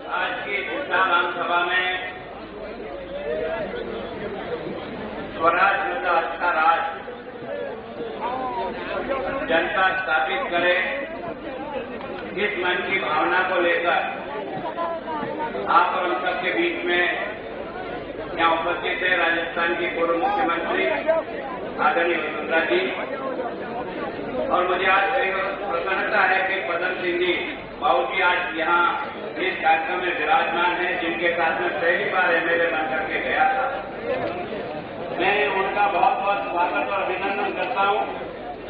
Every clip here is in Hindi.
आज की विधान सभा में स्वराज मुद्दा अच्छा राज जनता स्थापित करे, इस मन की भावना को लेकर आप और हम सबके बीच में यहाँ उपस्थित है राजस्थान की पूर्व मुख्यमंत्री आदरणीय वसुंधरा जी, और मुझे आज प्रसन्नता है कि पदम सिंह जी बाबू जी आज यहाँ इस कार्यक्रम में विराजमान हैं, जिनके साथ में पहली बार एमएलए बन करके गया था। मैं उनका बहुत बहुत स्वागत और अभिनंदन करता हूँ।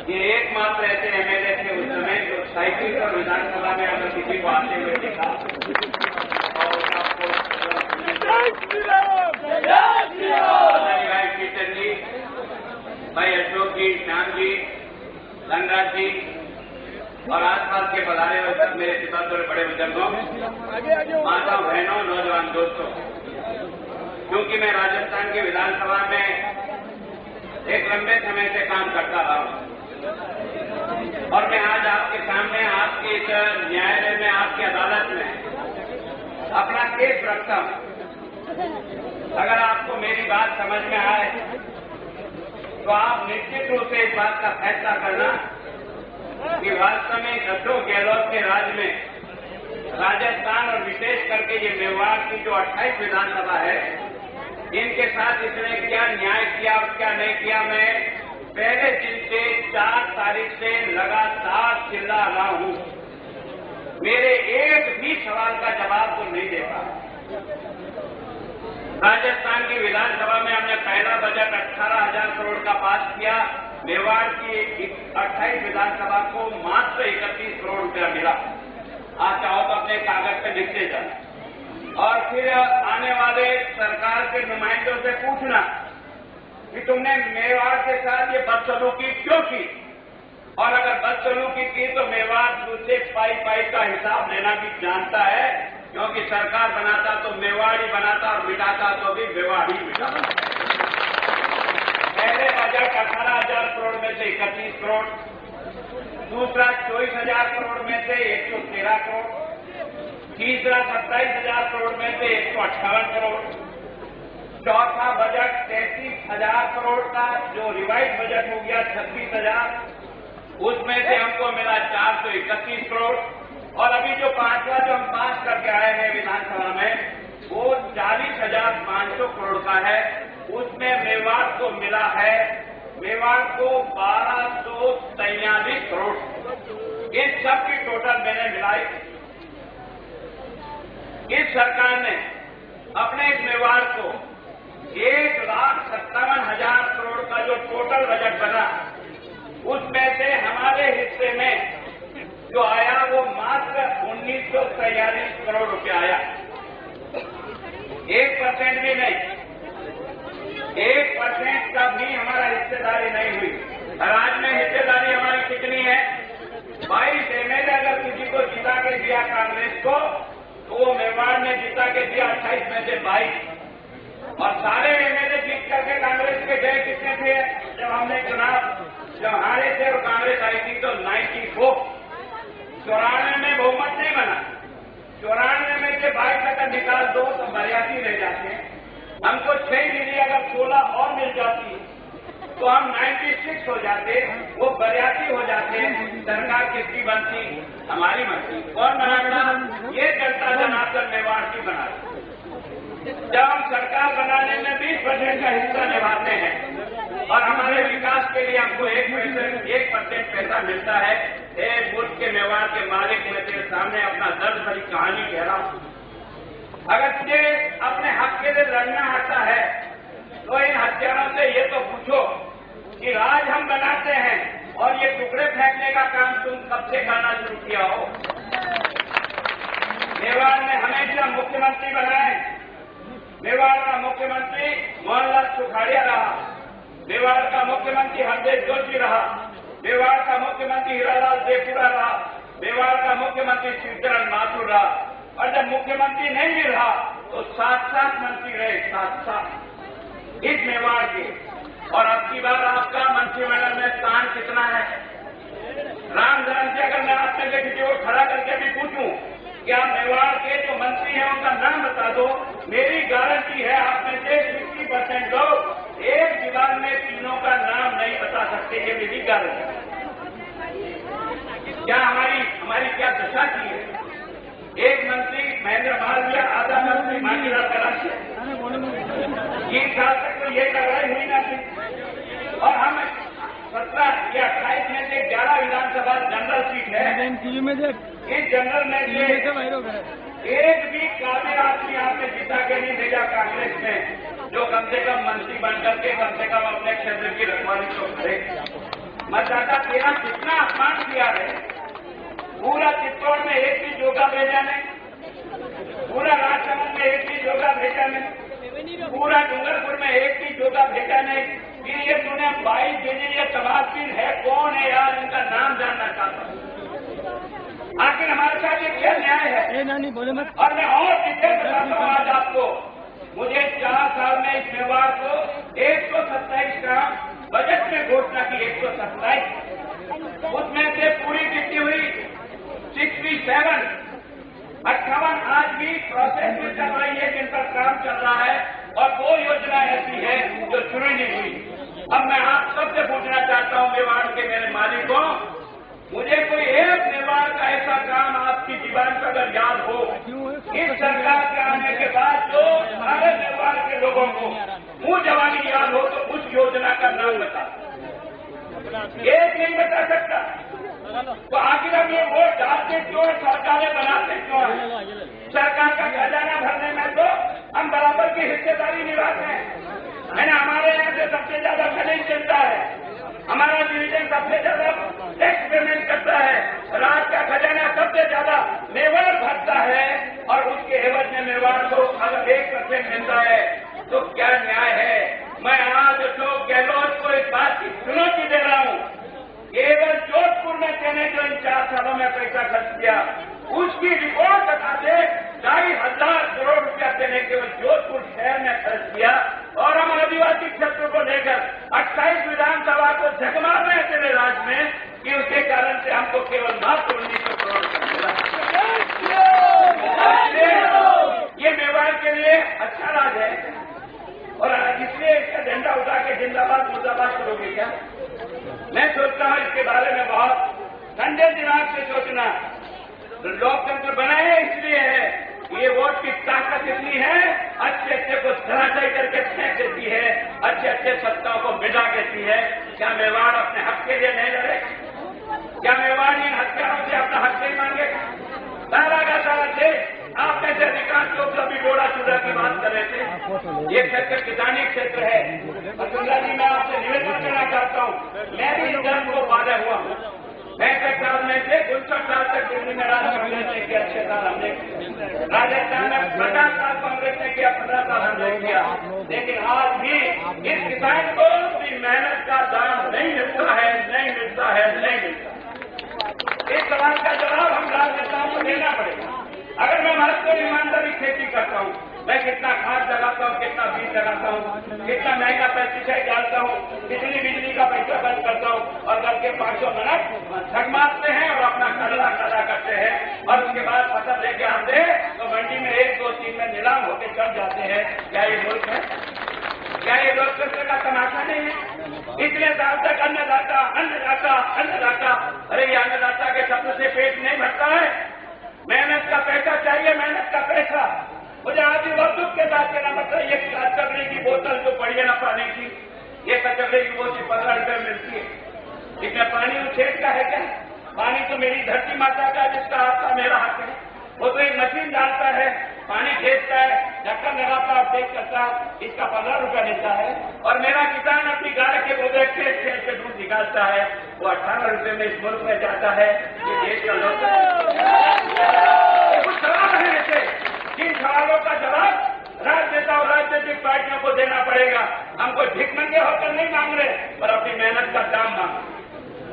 ये एकमात्र ऐसे एमएलए थे उस समय जो साइकिल पर विधानसभा में अगर किसी को आते हुए दिखा और भाई कीर्तन जी, भाई अशोक जी, श्याम जी, धनराज जी और आसपास के पधारे हुए सब मेरे पिता बड़े बुजुर्गों, माताओं, बहनों, नौजवान दोस्तों, क्योंकि मैं राजस्थान की विधानसभा में एक लंबे समय से काम करता रहा हूं और मैं आज आपके सामने आपके इस न्यायालय में, आपकी अदालत में अपना केस रखता हूं। अगर आपको मेरी बात समझ में आए तो आप निश्चित रूप से इस बात का फैसला करना कि वास्तव में अशोक गहलोत के राज में राजस्थान और विशेष करके ये मेवाड़ की जो 28 विधानसभा है, इनके साथ इसने क्या न्याय किया और क्या नहीं किया। मैं पहले दिन से 4 तारीख से लगातार चिल्ला रहा हूं, मेरे एक भी सवाल का जवाब तो नहीं दे पा। राजस्थान की विधानसभा में हमने पहला बजट 18,000 करोड़ का पास किया। मेवाड़ की 28 विधानसभा को मात्र 31 करोड़ रुपया मिला। आप चाहो तो अपने कागज पे लिखते जाए और फिर आने वाले सरकार के नुमाइंदों से पूछना कि तुमने मेवाड़ के साथ ये बदसलूकी क्यों की, और अगर बदसलूकी की तो मेवाड़ दूसरे पाई का हिसाब लेना भी जानता है, क्योंकि सरकार बनाता तो मेवाड़ ही बनाता और मिटाता तो भी मेवाड़ ही मिटाता। पहले बजट 18,000 करोड़ में से 31 करोड़, दूसरा 24,000 करोड़ में से 113 करोड़, तीसरा 27,000 करोड़ में से 158 करोड़, चौथा बजट 33,000 करोड़ का जो रिवाइज बजट हो गया 36,000, उसमें से हमको मिला 431 करोड़, और अभी जो पांचवा जो हम पास करके आए हैं विधानसभा में वो 40,500 करोड़ का है। उसमें मेवाड़ को मिला है, मेवाड़ को 1243 करोड़। इस सब की टोटल मैंने मिलाई। इस सरकार ने अपने इस मेवाड़ को 1,57,000 करोड़ का जो टोटल बजट बना, उसमें से हमारे हिस्से में जो आया वो मात्र 1943 करोड़ रुपया आया। 1% भी नहीं, 1% का भी हमारा हिस्सेदारी नहीं हुई। राज्य में हिस्सेदारी हमारी कितनी है? 22 एमएलए अगर किसी को जिता के दिया कांग्रेस को, तो वो मेवाड़ ने जिता के दिया 28 में से 22, और सारे एमएलए जीत करके कांग्रेस के गए कितने थे जब हमने चुनाव जब हारे थे और कांग्रेस आई थी तो 94। 94 में बहुमत नहीं बना, 94 में से 22 अगर निकाल दो तो 82 रह जाते हैं। हमको 6 मिली, अगर 16 और मिल जाती तो हम 96 हो जाते, वो 82 हो जाते। सरकार किसकी बनती? हमारी बनती। कौन बनाता? ये जनता जनार्दन मेवाड़ की बनाती। जब हम सरकार बनाने में 20% का हिस्सा निभाते हैं और हमारे विकास के लिए हमको 1% पैसा मिलता है, मुल्क के मेवाड़ के मालिक मैं तेरे सामने अपना दर्द भरी कहानी कह रहा हूं। अगर तुझे अपने हक के लिए लड़ना आता है तो इन हथियारों से ये तो पूछो कि राज हम बनाते हैं और ये टुकड़े फेंकने का काम तुम कब से करना शुरू किया हो? मेवाड़ ने हमेशा मुख्यमंत्री बनाए। मेवाड़ का मुख्यमंत्री मोहनलाल सुखाड़िया रहा, मेवाड़ का मुख्यमंत्री हरदेव जोशी रहा, मेवाड़ का मुख्यमंत्री हीरालाल देवपुरा रहा, मेवाड़ का मुख्यमंत्री शिवचरण माथुर रहा, और जब मुख्यमंत्री नहीं मिल रहा तो 7 मंत्री रहे, 7 इस मेवाड़ के। और अब की बार आपका मंत्रिमंडल में स्थान कितना है? राम धर्म से अगर मैं आप में से किसी को खड़ा करके भी पूछूं क्या मेवाड़ के जो मंत्री हैं उनका नाम बता दो। मेरी गारंटी है आप में से 50% लोग एक दीवार में तीनों का नाम नहीं बता सकते, ये मेरी गारंटी है। क्या हमारी क्या दशा की है। एक मंत्री महेंद्र मालवीय, आधा मंत्री मांगीलाल कराची, 3 साल तक तो ये कार्रवाई हुई ना थी। और हम 17 या 28 में से 11 विधानसभा जनरल सीट है। इस जनरल में से एक भी काबिल आदमी आपने जीता के नहीं भेजा कांग्रेस में, जो कम से कम मंत्री बनकर के कम से कम अपने क्षेत्र की रखवाली तो करे। मतदाता तेरा कितना अपमान किया है। पूरा चित्तौड़ में एक भी जोगा भेजा नहीं, पूरा राजसमंद में एक भी जोगा भेजा नहीं, पूरा डूंगरपुर में एक भी जोगा भेजा नहीं। फिर ये तूने 22 भेजे, ये तबादील है कौन है यार, इनका नाम जानना चाहता हूँ। आखिर हमारे साथ ये क्या न्याय है। और मैं और चीजें बताता हूँ आज आपको। मुझे 4 साल में इस मेवाड़ को 127 का बजट में घोषणा की, 127, उसमें से पूरी कितनी हुई 67, 58 आज भी प्रोसेस में चल रही है, जिन पर काम चल रहा है, और 2 योजना ऐसी है जो शुरू नहीं हुई। अब मैं आप सबसे पूछना चाहता हूं मेवाड़ के मेरे मालिकों, मुझे कोई एक मेवाड़ का ऐसा काम आपकी जीवन पर अगर याद हो, इस सरकार के आने के बाद जो सारे मेवाड़ के लोगों को मुंह जवानी याद हो, तो उस योजना का नाम बता। एक नहीं बता सकता। तो आखिर हम ये वोट डालते क्यों, सरकारें बनाते क्यों हैं। सरकार का खजाना भरने में तो हम बराबर की हिस्सेदारी निभाते हैं, है ना। हमारे यहाँ से सबसे ज्यादा खनिज चलता है, हमारा डिवीजन सबसे ज्यादा टैक्स पेमेंट करता है, राज्य का खजाना सबसे ज्यादा मेवाड़ भरता है, और उसके एवज में मेवाड़ को अगर 1% मिलता है तो क्या न्याय है। मैं आज अशोक गहलोत को इस बात की चुनौती दे रहा हूँ, केवल जोधपुर में मैंने जो इन 4 सालों में पैसा खर्च किया उसकी रिपोर्ट बता दे। 2,500 करोड़ रुपया देने केवल जोधपुर शहर में खर्च किया, और हम आदिवासी क्षेत्र को लेकर 28 विधानसभा को झकमार रहे तेरे राज्य में कि उसके कारण से हमको केवल मात्र 1900 करोड़ मिला। ये मेवाड़ के लिए अच्छा राज है, और इसलिए इसका झंडा उठा के जिंदाबाद मुर्दाबाद करोगे क्या। मैं सोचता हूं इसके बारे में बहुत ठंडे दिमाग से सोचना। लोकतंत्र बनाए इसलिए है, ये वोट की ताकत इतनी है, अच्छे अच्छे को धराशायी करके फेंक देती है, अच्छे अच्छे सत्ताओं को मिटा देती है। क्या मेवाड़ अपने हक के लिए नहीं लड़े? क्या मेवाड़ इन हथियारों से अपना हक नहीं मांगे? सारा का सारा देश आप में से अधिकांश लोग अभी डोड़ा चूड़ा की बात कर रहे थे। ये क्षेत्र किसानी क्षेत्र है। वसुंधरा जी, मैं आपसे निवेदन करना चाहता हूँ, मैं भी इस धर्म को बाधा हुआ हूँ। 65 साल में से 59 साल तक दिल्ली में राज कांग्रेस ने किया, 6 साल हमने राजस्थान में 50 साल कांग्रेस ने किया, 15 साल हमने किया। लेकिन आज भी इस किसान को अपनी मेहनत का दाम नहीं मिलता है, नहीं मिलता है, नहीं मिलता। इस सवाल का जवाब हम राजनेताओं को देना पड़ेगा। अगर मैं महत्वपूर्ण ईमानदारी खेती करता हूँ, मैं कितना खाद लगाता हूँ, कितना बीज लगाता हूँ, कितना महंगा पेस्टिसाइड डालता हूँ, बिजली का पैसा खर्च करता हूँ, और घर के 500 मिनट छठ मारते हैं और अपना कर्जा करते हैं, और उसके बाद फसल लेके आते हैं तो मंडी में 1, 2, 3 में नीलाम होकर चढ़ जाते हैं। क्या ये मुल्क है? क्या ये लोकतंत्र का तमाशा नहीं है? इतने साल तक अन्नदाता अन्नदाता अन्नदाता, अरे ये अन्नदाता के शब्द से पेट नहीं भरता है। मेहनत का पैसा चाहिए, मेहनत का पैसा। मुझे आज भी बहुत दुख के साथ कहना पड़ता है, ये कचगड़े की बोतल जो पड़ी है ना पानी की, ये कचगड़े की बोतल 15 रुपये मिलती है। इसमें पानी उछेद का है क्या? पानी तो मेरी धरती माता का, जिसका हाथ का मेरा हाथ है। वो तो एक मशीन डालता है, पानी खेचता है, ढक्कन लगाता है, चेक करता है, इसका 15 रुपया मिलता है। और मेरा किसान अपनी गाय के गोबर खेत से दूध निकालता है, वो 18 रुपये में इस मुल्क में जाता है। ये देश का कुछ सवाल है ऐसे, जिन सवालों का जवाब राजनेता और राजनीतिक पार्टियों को देना पड़ेगा। हम कोई भिखमंगे होकर नहीं मांग रहे, पर अपनी मेहनत का दाम मांग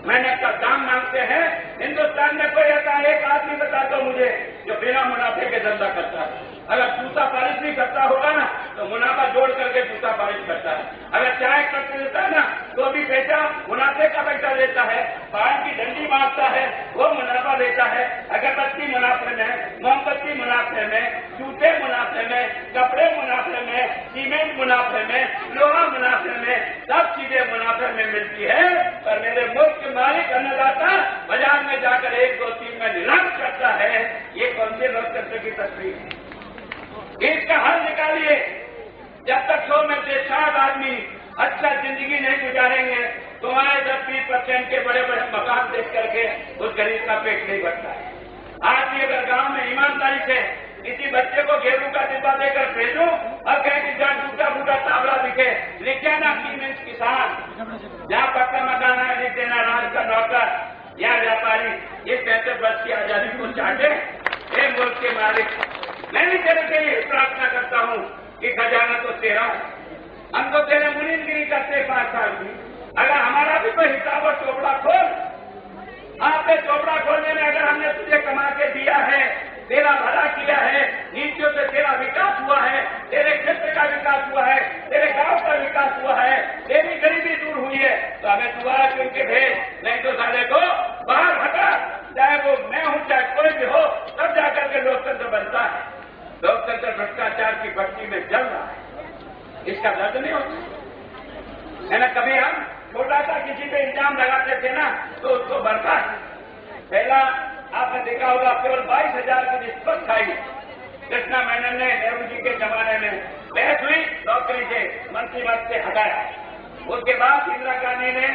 मेहनत का दाम मांगते हैं। हिंदुस्तान में कोई ऐसा एक आदमी बता दो मुझे जो बिना मुनाफे के धंधा करता है। अगर जूता पॉलिश भी करता होगा ना तो मुनाफा जोड़ करके जूता पॉलिश करता है। अगर चाय करते देता है ना तो भी पैसा मुनाफा मुनाफे का पैसा लेता है, पान की डंडी मारता है, वो मुनाफा लेता है। अगरबत्ती मुनाफे में, मोमबत्ती मुनाफे में, जूते मुनाफे में, कपड़े मुनाफे में, सीमेंट मुनाफे में, लोहा मुनाफे में, सब चीजें मुनाफे में मिलती है। पर मेरे मुल्क के मालिक अन्नदाता बाजार में जाकर 1, 2, 3 में नीलाम करता है। ये कौन से लोकतंत्र की तस्वीर है? इसका हल निकालिए। जब तक 100 में से 60 आदमी अच्छा जिंदगी नहीं गुजारेंगे, तुम्हारे 10-20% के बड़े बड़े मकान देख करके उस गरीब का पेट नहीं भरता है। आज भी अगर गांव में ईमानदारी से किसी बच्चे को गेहूं का डिब्बा देकर भेजूं और कहें कि जहां टूटा फूटा ताबला दिखे, लिख जाना 3 इंच किसान, जहां पक्का मकान है लिख देना राज का नौकर या व्यापारी। ये 65 वर्ष की आजादी को चाटे। हे मुल्क के मालिक, मैं भी तेरे के लिए प्रार्थना करता हूं कि खजाना तो तेरा है, हम तो तेरे मुनीमगिरी करते 5 साल की। अगर हमारा भी कोई हिसाब और चोपड़ा खोल, आपने चोपड़ा खोलने में अगर हमने तुझे कमा के दिया है, तेरा भला किया है, नीतियों से तेरा विकास हुआ है, तेरे क्षेत्र का विकास हुआ है, तेरे गांव का विकास हुआ है, तेरी गरीबी दूर हुई है, तो हमें दोबारा चुन के भेज, नहीं तो साले को बाहर हटा। चाहे वो मैं हूं चाहे कोई भी हो, तब जाकर के लोकतंत्र बनता है। लोकतंत्र भ्रष्टाचार की भट्टी में जल रहा है, इसका दर्द नहीं होता है ना। कभी हम छोटा सा किसी पे इल्जाम लगाते थे ना तो उसको बढ़ता है। पहला आपने देखा होगा केवल 22,000 की रिश्वत खाई कृष्णा मेनन ने नेहरू जी के जमाने में, बहस हुई, नौकरी से मंत्री पद से हटाया। उसके बाद इंदिरा गांधी ने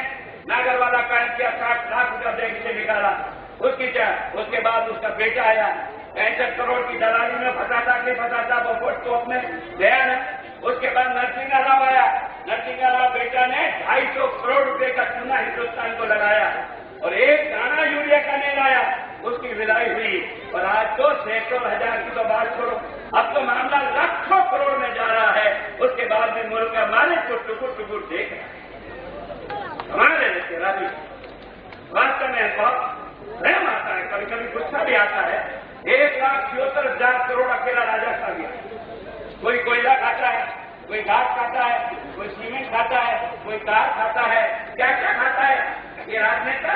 नागरवाला कायम किया, 60 लाख रुपया बैंक से निकाला। उसके बाद उसका बेटा आया, 65 करोड़ की दलाली में फंसाता कि फंसाता वो वोट तो अपने गया ना। उसके बाद नरसिंह राव आया, नरसिंह राव बेटा ने 250 करोड़ रुपए का चूना हिंदुस्तान को लगाया और एक दाना यूरिया का नहीं लाया, उसकी विदाई हुई। और आज तो सैकड़ों हजार की तो बात छोड़ो, अब तो मामला लाखों करोड़ में जा रहा है। उसके बाद भी मुल्क का मालिक को टुकुर टुकुर देख रहा है। हमारे तेरा भी वास्तव में बहुत प्रेम आता है, कभी कभी गुस्सा भी आता है। 1,76,000 करोड़ अकेला राजा खा गया। कोई कोयला खाता है, कोई घास खाता है, कोई सीमेंट खाता है, कोई कार खाता है, क्या क्या खाता है ये राजनेता?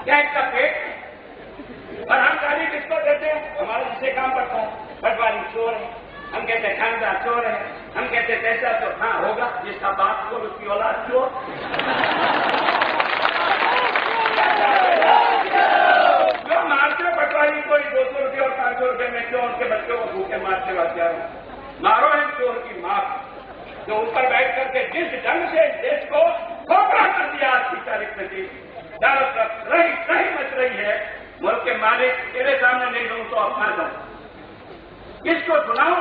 क्या इसका पेट? और हम गाली किसको देते हैं? हमारा जिससे काम करता है, पटवारी चोर है, हम कहते हैं खानदार चोर है, हम कहते हैं पैसा तो हाँ होगा, जिसका बाप चोर उसकी औलाद चोर। जो मारते पटवारी कोई 200 रुपये और 500 रुपये में, क्यों उनके बच्चों को भूखे मारते वाते मारो है चोर की मां, जो ऊपर बैठ करके जिस ढंग से देश को खोखला कर दिया आज की तारीख में, जी चारों तरफ रही मच रही है। मुल्क के मालिक तेरे सामने नहीं दूं तो अपना दो, किसको सुनाओ?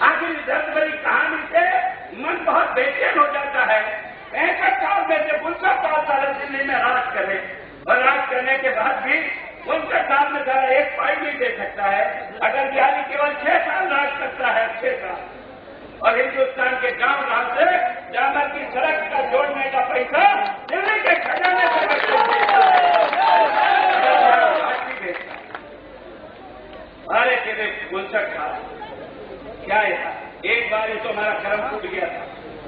आखिर इस दर्द भरी कहानी से मन बहुत बेचैन हो जाता है। 65 साल में से 59 साल दिल्ली में राज करे और राज करने के बाद भी 59 साल में सारा एक पाई नहीं दे सकता है। अटल बिहारी केवल 6 साल राज करता है, 6 साल, और हिंदुस्तान के गांव से जामर की सड़क का जोड़ने का पैसा दिल्ली के खजाने से अरे तेरे 59 साल क्या है? एक बार ही तो हमारा कर्म टूट गया था,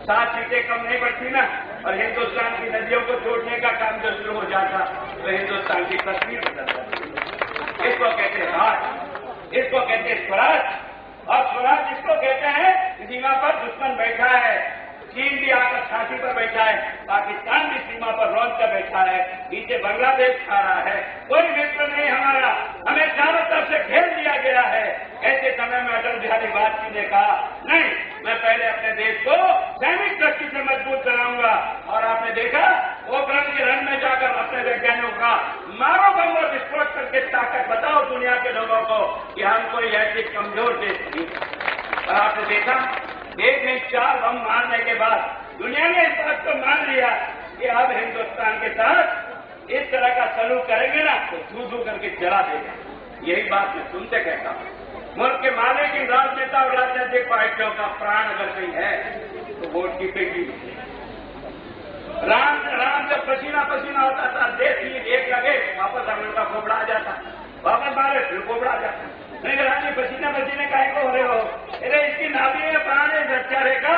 7 सीटें कम नहीं बढ़ती ना, और हिंदुस्तान की नदियों को जोड़ने का काम जो शुरू हो जाता तो हिंदुस्तान की तस्वीर बदल जाती। इसको कहते हैं राज, इसको कहते हैं स्वराज। और स्वराज इसको कहते हैं सीमा पर दुश्मन बैठा है, चीन भी आकर छाती पर बैठा है, पाकिस्तान भी सीमा पर रौंद कर बैठा है, नीचे बांग्लादेश खा रहा है, कोई मित्र नहीं हमारा, हमें चारों तरफ से घेर दिया गया है। ऐसे समय में अटल बिहारी वाजपेयी ने कहा नहीं, मैं पहले अपने देश को सैनिक दृष्टि से मजबूत कराऊंगा। और आपने देखा पोखरण के रण में जाकर अपने वैज्ञानिकों का मारो बम और विस्फोट करके ताकत बताओ दुनिया के लोगों को कि हम कोई ऐसी कमजोर देश नहीं। और आपने देखा एक नहीं 4 बम मारने के बाद दुनिया ने इस बात को मान लिया कि अब हिंदुस्तान के साथ इस तरह का सलूक करेंगे ना तो धू करके जला देगा। यही बात मैं सुनते कहता हूँ। मुल्क के मालिक इन राजनेता और राजनीतिक पार्टियों का प्राण अगर कहीं है तो वोट की पेटी। राम जब पसीना पसीना होता था, देश ही एक लगे वापस हम उनका खोबड़ा आ जाता, वापस मारे फिर खोबड़ा आ जाता। नहीं रानी पसीना पसीने का को हो रहे हो, अरे इसकी नाभि में प्राण है, अच्छा रहेगा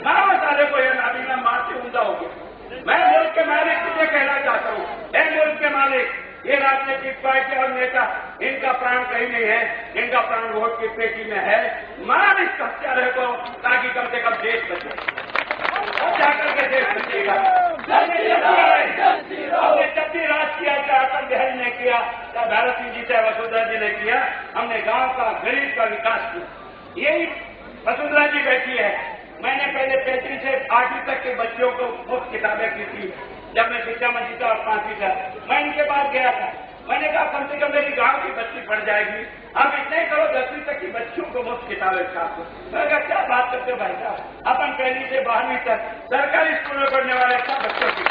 मारो साले को, यह नाभि में मारते ऊंधा हो गया। मैं मुल्क के मालिक तुझे कहना चाहता हूँ, हे मुल्क के मालिक, ये राजनीतिक पार्टी और नेता, इनका प्राण कहीं नहीं है, इनका प्राण वोट की पेटी में है। मार इस हत्यारे को, ताकि कम से कम देश बचे, जाकर के देश बचेगा। हमने जब भी राज किया, चाहे अटल बिहारी ने किया, चाहे भैरव सिंह जी, चाहे वसुंधरा जी ने किया, हमने गांव का, गरीब का विकास किया। यही वसुंधरा जी बैठी है। मैंने पहले 35 से 8वीं तक के बच्चों को मुफ्त किताबें की थी, जब मैं शिक्षा मंत्री था और 5वीं था। मैं इनके पास गया था, मैंने कहा कम से कम मेरी गांव की बच्ची पढ़ जाएगी, आप इतने करो 10वीं तक की बच्चियों को मुफ्त किताबें छापो। मैंने कहा क्या बात करते हो भाई साहब, अपन 1ली से 12वीं तक सरकारी स्कूल में पढ़ने वाले सब बच्चों की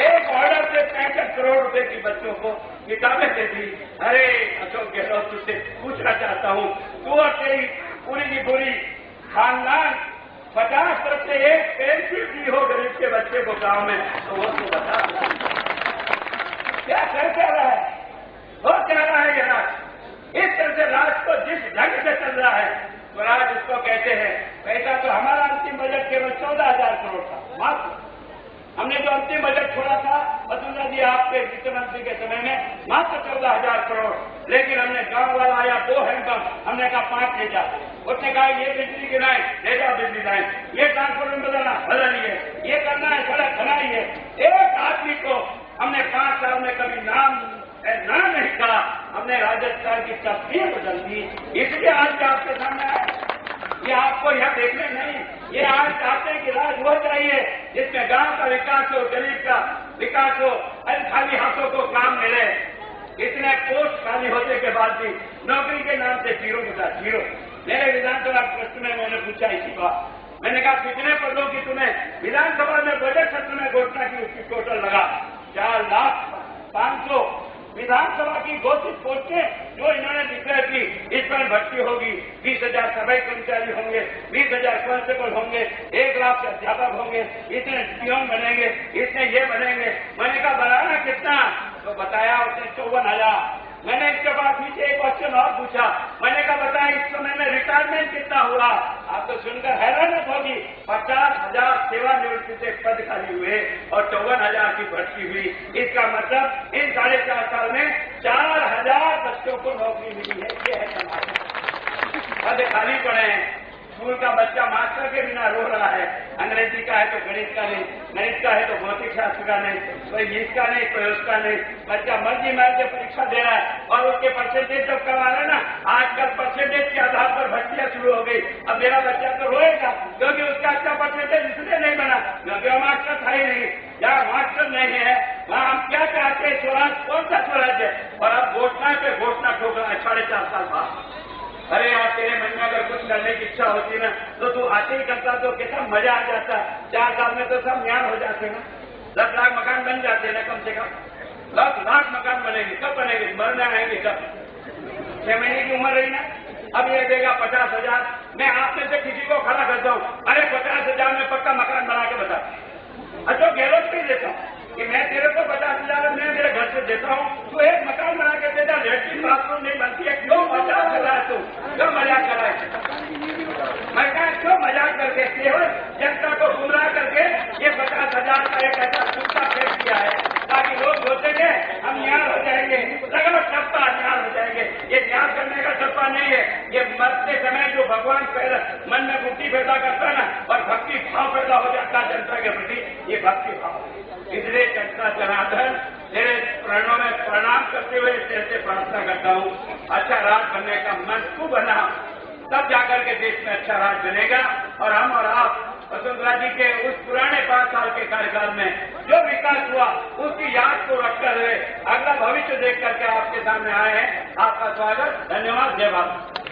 एक ऑर्डर से 65 करोड़ रुपए की बच्चों को किताबें दे दी। अरे अशोक गहलोत, तुझसे पूछना चाहता हूँ, तू और तेरी पूरी की पूरी खानदान 50 तरफ से एक पेंसिल दी हो गरीब के बच्चे को गांव में, तो वो तो बता क्या कर क्या रहा है, हो क्या रहा है ये राज। इस तरह से राज को जिस ढंग से चल रहा है, स्वराज उसको कहते हैं। पैसा तो हमारा अंतिम बजट केवल 14,000 करोड़ था मात्र। हमने जो अंतिम बजट छोड़ा था वसुंधरा जी आपके वित्त मंत्री के समय में, मात्र 14,000 करोड़। लेकिन हमने गांव वाला आया 2 हैंडपंप, हमने कहा 5 ले जाओ। उसने कहा ये बिजली की लाइन ले जाओ, बिजली लाइन, ये ट्रांसफॉर्मर बदलना बदलिए, ये करना है सड़क बनाइए। एक आदमी को हमने 5 साल में कभी नाम नहीं कहा, हमने राजस्थान की तस्वीर बदल दी। इसलिए आज आपके सामने आया, ये आपको यह देखने नहीं, ये आज चाहते हैं कि राज वो चाहिए जिसमें गांव का विकास हो, गरीब का विकास हो, खाली हाथों को काम मिले। इतने पोस्ट खाली होने के बाद भी नौकरी के नाम से जीरो बता जीरो। मेरे विधानसभा प्रश्न में मैंने पूछा इसी बात, मैंने कहा कितने पदों की तुम्हें विधानसभा में बजट सत्र में घोषणा की, उसकी टोटल लगा 4,500,000 विधानसभा की घोषित पोस्टें जो इन्होंने डिक्लेयर की, इस पर भर्ती होगी। 20,000 सफाई कर्मचारी होंगे, 20,000 कांस्टेबल होंगे, 1 लाख से अध्यापक होंगे, इतने पियोन बनेंगे, इतने ये बनेंगे। मैंने कहा बनाना कितना, तो बताया उसने 54,000। मैंने इसके बाद नीचे एक क्वेश्चन और पूछा, मैंने कहा बताया इस समय में रिटायरमेंट कितना हुआ। आप तो सुनकर हैरानत होगी, 50,000 सेवानिवृत्ति से पद खाली हुए और 54,000 की भर्ती हुई। इसका मतलब इन 4.5 साल में 4,000 बच्चों को नौकरी मिली है। ये है समाज, पद खाली पड़े हैं। स्कूल का बच्चा मास्टर के बिना रो रहा है, अंग्रेजी का है तो गणित का नहीं, गणित का है तो भौतिक शास्त्र का नहीं, कोई इसका नहीं, कोई उसका नहीं। बच्चा मर्जी मार के परीक्षा दे रहा है और उसके परसेंटेज जब करवा रहे ना, आजकल परसेंटेज के आधार पर भर्तियां शुरू हो गई। अब मेरा बच्चा तो रोएगा क्योंकि उसका अच्छा परसेंटेज इसलिए नहीं बना क्योंकि वो मास्टर था ही नहीं। जहाँ मास्टर नहीं है वहाँ हम क्या चाहते हैं, स्वराज कौन सा स्वराज है। और अब घोषणा पे घोषणा ठोक रहा है 4.5 साल बाद। अरे यार तेरे मन में अगर कुछ करने की इच्छा होती ना तो तू आते ही करता तो कितना मजा आ जाता। 4 साल में तो सब ज्ञान हो जाते ना, 10 लाख मकान बन जाते ना, कम से कम 10 लाख मकान बनेंगे। कब बनेंगे, मरने आएंगे कब, 6 महीने की उम्र रही ना। अब ये देगा 50,000, मैं आप में से किसी को खड़ा करता हूँ, अरे 50,000 में पक्का मकान बना के बता। अच्छा गहलोत नहीं देता हूँ कि मैं तेरे को 50,000 मैं मेरे घर से देता हूँ, तू एक मकान बना के देता, लैट्रिन बाथरूम नहीं बनती है, क्यों मजाक कर रहा है तू, क्यों मजाक कर रहा है। मैं कहा क्यों मजाक करके केवल जनता को गुमराह करके ये 50,000 का एक ऐसा सूखा फेंक दिया है ताकि लोग सोचेंगे हम न्याय हो जाएंगे, लगा टप्पा न्याय हो जाएंगे। ये न्याय करने का टप्पा नहीं है, ये मरते समय जो भगवान पैदा मन में बुद्धि पैदा करता है ना और भक्ति भाव पैदा हो जाता है जनता के प्रति, ये भक्ति भाव। इसलिए जनता जनार्दन तेरे प्रणों में प्रणाम करते हुए तेरे से प्रार्थना करता हूँ, अच्छा राज बनने का मन तू बना, तब जाकर के देश में अच्छा राज बनेगा। और हम और आप वसुंधरा जी के उस पुराने 5 साल के कार्यकाल में जो विकास हुआ उसकी याद को रखकर हुए अगला भविष्य देख करके आपके सामने आए हैं। आपका स्वागत, धन्यवाद, जय भारत।